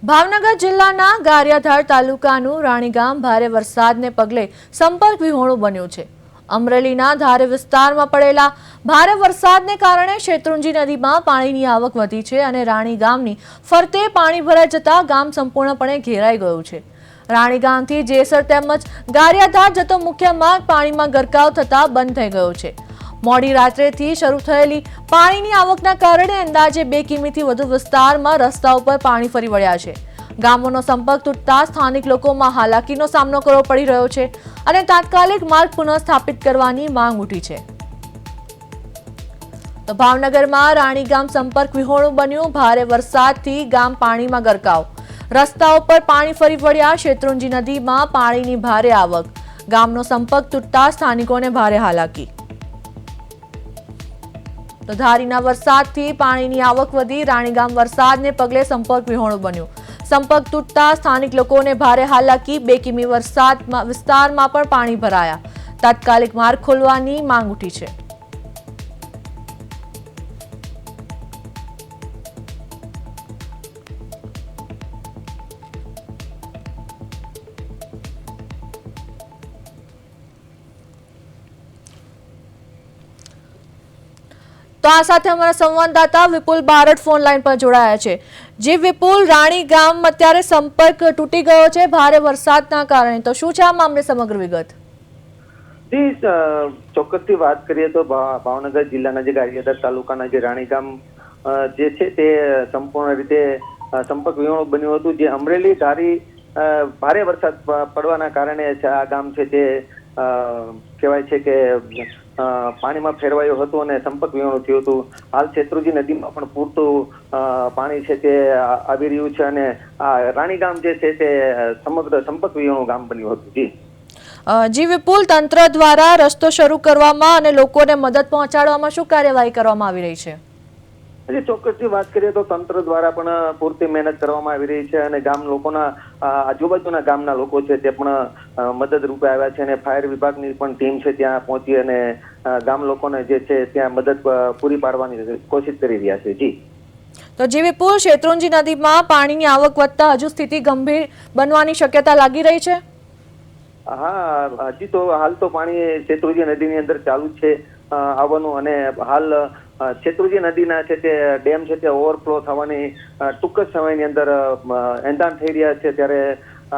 ભાવનગર જિલ્લાના ગારિયાધાર તાલુકાનું રાણીગામ ભારે વરસાદને પગલે સંપર્ક વિહોણું બન્યું છે। અમરેલીના ધારે વિસ્તારમાં પડેલા ભારે વરસાદને કારણે શેત્રુંજી નદીમાં પાણીની આવક વધી છે અને રાણીગામની ફરતે પાણી ભરાઈ જતા ગામ સંપૂર્ણપણે ઘેરાઈ ગયું છે। રાણીગામથી જેસર તેમજ ગારિયાધાર જતો મુખ્ય માર્ગ પાણીમાં ગરકાવ થતા બંધ થઈ ગયો છે। મોડી રાત્રેથી શરૂ થયેલી પાણીની આવકના કારણે અંદાજે 2 કિમીથી વધુ વિસ્તારમાં રસ્તા ઉપર પાણી ફરી વળ્યા છે। ગામોનો સંપર્ક તૂટતા સ્થાનિક લોકોમાં હાલાકીનો સામનો કરવો પડી રહ્યો છે અને તાત્કાલિક માર્ગ પુનઃસ્થાપિત કરવાની માંગ ઉઠી છે। તો ભાવનગરમાં રાણીગામ સંપર્ક વિહોણું બન્યું। ભારે વરસાદથી ગામ પાણીમાં ગરકાવ, રસ્તાઓ પર પાણી ફરી વળ્યા। શેત્રુંજી નદીમાં પાણીની ભારે આવક, ગામનો સંપર્ક તૂટતા સ્થાનિકોને ભારે હાલાકી। તો ધારીના વરસાદથી પાણીની આવક વધી, રાણીગામ વરસાદને પગલે સંપર્ક વિહોણું બન્યું। સંપર્ક તૂટતા સ્થાનિક લોકોને ભારે હાલાકી, 2 કિમી વિસ્તારમાં પણ પાણી ભરાયા। તાત્કાલિક માર્ગ ખોલવાની માંગ ઉઠી છે। તો આ સાથે અમારા સંવાદદાતા વિપુલ બારડ ફોન લાઈન પર જોડાયા છે। જે વિપુલ, રાણીગામ અત્યારે સંપર્ક તૂટી ગયો છે ભારે વરસાદના કારણે, તો શું છે આ મામલે સમગ્ર વિગત? જી, ચોક્કસથી વાત કરીએ તો ભાવનગર જિલ્લાના જે ગારિયાધાર તાલુકાના જે રાણીગામ જે છે તે સંપૂર્ણ રીતે સંપર્ક વિહોણું બન્યું હતું। જે અમરેલી ધારી ભારે વરસાદ પડવાના કારણે આ ગામ છે તે કહેવાય છે કે પાણીમાં ફેરવાયું હતું અને સંપર્ક વિહોણું થયું હતું। હાલ શેત્રુંજી નદીમાં પણ પૂરતું પાણી છે તે આવી રહ્યું છે અને આ રાણીગામ જે છે તે સમગ્ર સંપર્ક વિહોણું ગામ બન્યું હતું। જી વિપુલ, તંત્ર દ્વારા રસ્તો શરૂ કરવામાં અને લોકોને મદદ પહોંચાડવામાં શું કાર્યવાહી કરવામાં આવી રહી છે? હજી ચોક્કસથી વાત કરીએ તો તંત્ર દ્વારા પણ પૂરતી મહેનત કરવામાં આવી રહી છે અને ગામ લોકોના આજુબાજુના ગામના લોકો છે તે પણ મદદ રૂપે આવ્યા છે અને ફાયર વિભાગની પણ ટીમ છે ત્યાં પહોંચી અને ગામ લોકોને જે છે ત્યાં મદદ પૂરી પાડવાની કોશિશ કરી રહ્યા છે। જી, તો જી વિપુલ, શેત્રુંજી નદીમાં પાણીની આવક વધતા હજુ સ્થિતિ ગંભીર બનવાની શક્યતા લાગી રહી છે? હા, હજી તો હાલ તો પાણી શેત્રુંજી નદીની અંદર ચાલુ છે આવવાનું અને હાલ શેત્રુંજી નદીના છે તે ડેમ છે તે ઓવરફ્લો થવાની ટૂંક જ સમયની અંદર એંધાણ થઈ રહ્યા છે, ત્યારે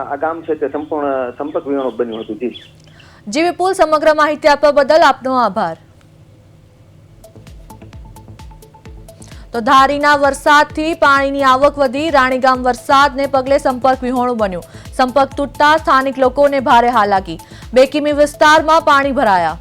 આ ગામ છે તે સંપૂર્ણ સંપર્ક વિહોણું બન્યું હતું। જી વિપુલ, સમગ્ર માહિતી આપવા બદલ આપનો આભાર। તો ધારીના વરસાદથી પાણીની આવક વધી, રાણીગામ વરસાદને પગલે સંપર્ક વિહોણું બન્યું। સંપર્ક તૂટતા સ્થાનિક લોકોને ભારે હાલાકી, 2 કિમી વિસ્તારમાં પાણી ભરાયા।